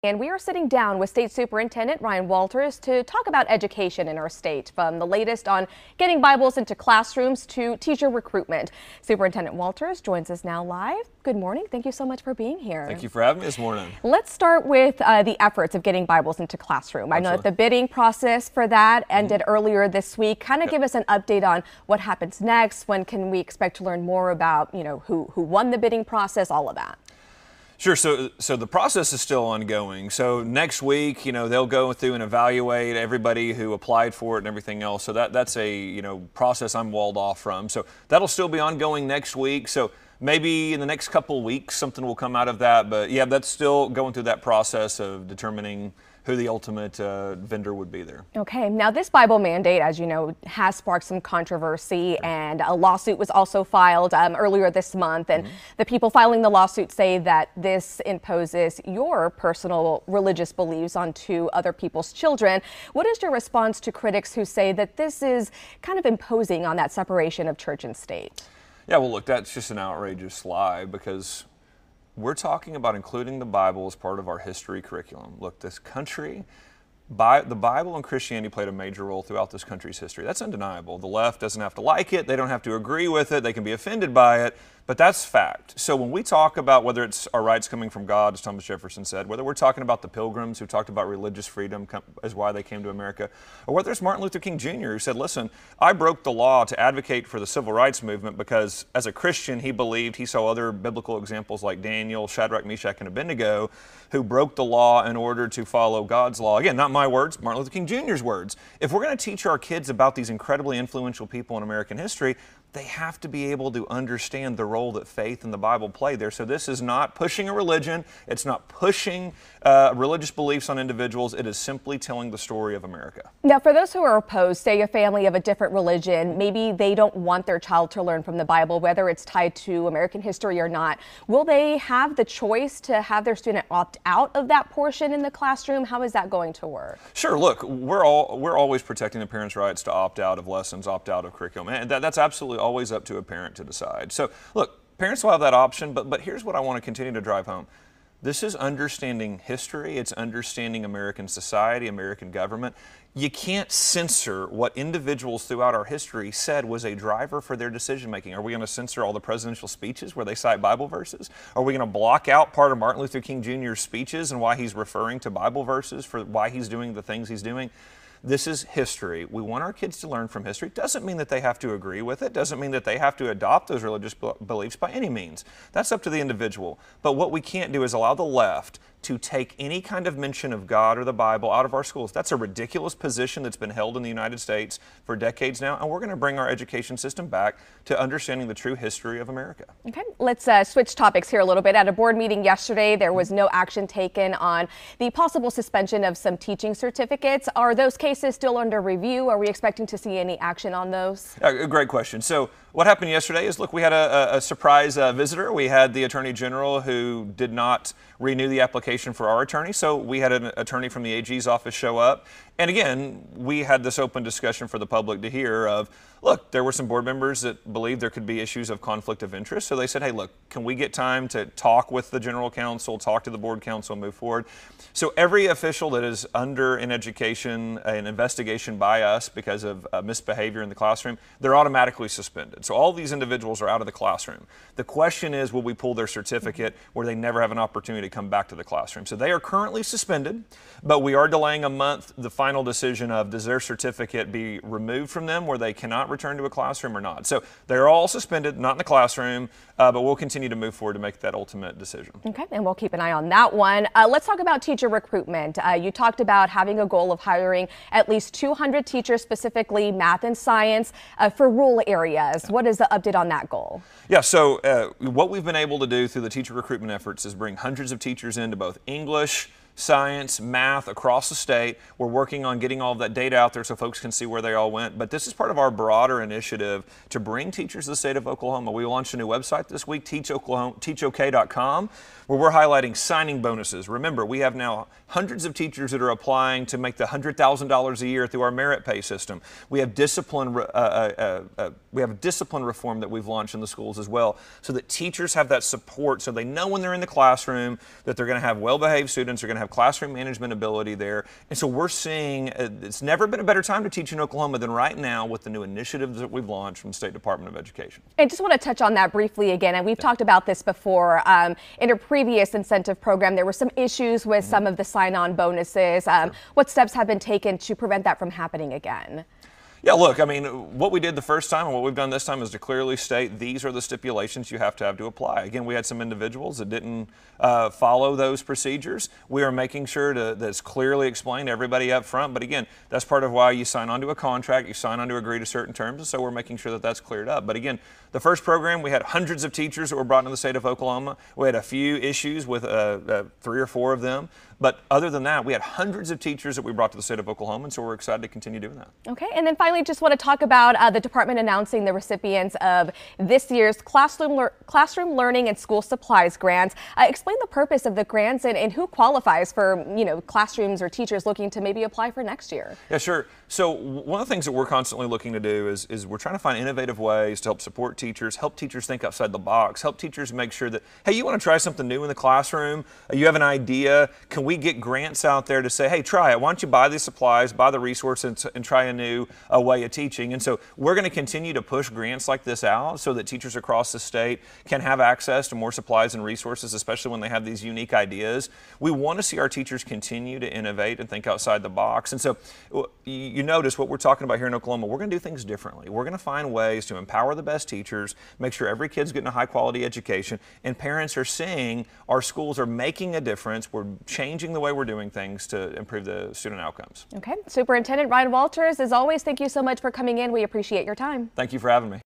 And we are sitting down with State Superintendent Ryan Walters to talk about education in our state, from the latest on getting Bibles into classrooms to teacher recruitment. Superintendent Walters joins us now live. Good morning. Thank you so much for being here. Thank you for having me this morning. Let's start with the efforts of getting Bibles into classroom. I know that the bidding process for that ended earlier this week. Kind of give us an update on what happens next. When can we expect to learn more about, who won the bidding process, all of that? Sure. So the process is still ongoing. So next week, they'll go through and evaluate everybody who applied for it and everything else. So that's a, process I'm walled off from. So that'll still be ongoing next week. So maybe in the next couple of weeks, something will come out of that. But yeah, that's still going through that process of determining who the ultimate vendor would be there. Okay, now this Bible mandate, as you know, has sparked some controversy, and a lawsuit was also filed earlier this month. And the people filing the lawsuit say that this imposes your personal religious beliefs onto other people's children. What is your response to critics who say that this is kind of imposing on that separation of church and state? Yeah, well, look, that's just an outrageous lie, because we're talking about including the Bible as part of our history curriculum. Look, this country, the Bible and Christianity played a major role throughout this country's history. That's undeniable. The left doesn't have to like it. They don't have to agree with it. They can be offended by it, but that's fact. So when we talk about whether it's our rights coming from God, as Thomas Jefferson said, whether we're talking about the Pilgrims who talked about religious freedom as why they came to America, or whether it's Martin Luther King Jr. who said, listen, I broke the law to advocate for the civil rights movement because as a Christian, he saw other biblical examples like Daniel, Shadrach, Meshach, and Abednego, who broke the law in order to follow God's law. Again, not my words, Martin Luther King Jr.'s words. If we're going to teach our kids about these incredibly influential people in American history, they have to be able to understand the role that faith and the Bible play there. So this is not pushing a religion. It's not pushing religious beliefs on individuals. It is simply telling the story of America. Now, for those who are opposed, say a family of a different religion, maybe they don't want their child to learn from the Bible, whether it's tied to American history or not. Will they have the choice to have their student opt out of that portion in the classroom? How is that going to work? Sure. Look, we're always protecting the parents' rights to opt out of lessons, opt out of curriculum. And that's absolutely always up to a parent to decide. So look, parents will have that option, but here's what I want to continue to drive home. This is understanding history. It's understanding American society, American government. You can't censor what individuals throughout our history said was a driver for their decision making. Are we going to censor all the presidential speeches where they cite Bible verses? Are we going to block out part of Martin Luther King Jr.'s speeches and why he's referring to Bible verses for why he's doing the things he's doing? This is history. We want our kids to learn from history. Doesn't mean that they have to agree with it. Doesn't mean that they have to adopt those religious beliefs by any means. That's up to the individual. But what we can't do is allow the left to take any kind of mention of God or the Bible out of our schools. That's a ridiculous position that's been held in the United States for decades now, and we're going to bring our education system back to understanding the true history of America. Okay, let's switch topics here a little bit. At a board meeting yesterday, there was no action taken on the possible suspension of some teaching certificates. Are those cases still under review? Are we expecting to see any action on those? Great question. So what happened yesterday is, look, we had a surprise visitor. We had the Attorney General who did not renew the application for our attorney. So we had an attorney from the AG's office show up. And again, we had this open discussion for the public to hear of, look, there were some board members that believed there could be issues of conflict of interest. So they said, hey, look, can we get time to talk with the general counsel, talk to the board counsel, and move forward? So every official that is under an investigation by us because of misbehavior in the classroom, they're automatically suspended. So all these individuals are out of the classroom. The question is, will we pull their certificate where they never have an opportunity to come back to the classroom? So they are currently suspended, but we are delaying a month the final decision of, does their certificate be removed from them where they cannot return to a classroom or not? So they're all suspended, not in the classroom, but we'll continue to move forward to make that ultimate decision. Okay, and we'll keep an eye on that one. Let's talk about teacher recruitment. You talked about having a goal of hiring at least 200 teachers, specifically math and science, for rural areas. What is the update on that goal? Yeah, so what we've been able to do through the teacher recruitment efforts is bring hundreds of teachers into both English, science, math across the state. We're working on getting all of that data out there so folks can see where they all went. But this is part of our broader initiative to bring teachers to the state of Oklahoma. We launched a new website this week, teachok.com, where we're highlighting signing bonuses. Remember, we have now hundreds of teachers that are applying to make the $100,000 a year through our merit pay system. We have discipline reform that we've launched in the schools as well, so that teachers have that support, so they know when they're in the classroom that they're going to have well-behaved students, they're going to have have classroom management ability there. And so we're seeing it's never been a better time to teach in Oklahoma than right now with the new initiatives that we've launched from the State Department of Education. I just want to touch on that briefly again, and we've talked about this before. In a previous incentive program, there were some issues with some of the sign-on bonuses. What steps have been taken to prevent that from happening again? Yeah, look, I mean, what we did the first time and what we've done this time is to clearly state these are the stipulations you have to apply. Again, we had some individuals that didn't follow those procedures. We are making sure that's clearly explained to everybody up front. But again, that's part of why you sign onto a contract, you sign on to agree to certain terms, and so we're making sure that that's cleared up. But again, the first program, we had hundreds of teachers that were brought into the state of Oklahoma. We had a few issues with 3 or 4 of them. But other than that, we had hundreds of teachers that we brought to the state of Oklahoma, and so we're excited to continue doing that. Okay, and then finally, just want to talk about the department announcing the recipients of this year's Classroom Learning and School Supplies grants. Explain the purpose of the grants and who qualifies for, classrooms or teachers looking to maybe apply for next year. Yeah, sure. So one of the things that we're constantly looking to do is we're trying to find innovative ways to help support teachers, help teachers think outside the box, help teachers make sure that, hey, you want to try something new in the classroom, you have an idea, can we get grants out there to say, hey, try it. Why don't you buy these supplies, buy the resources, and try a new way of teaching? And so we're going to continue to push grants like this out so that teachers across the state can have access to more supplies and resources, especially when they have these unique ideas. We want to see our teachers continue to innovate and think outside the box. And so you notice what we're talking about here in Oklahoma, we're going to do things differently. We're going to find ways to empower the best teachers, make sure every kid's getting a high quality education, and parents are seeing our schools are making a difference. We're changing the way we're doing things to improve the student outcomes. Okay. Superintendent Ryan Walters, as always, thank you so much for coming in. We appreciate your time. Thank you for having me.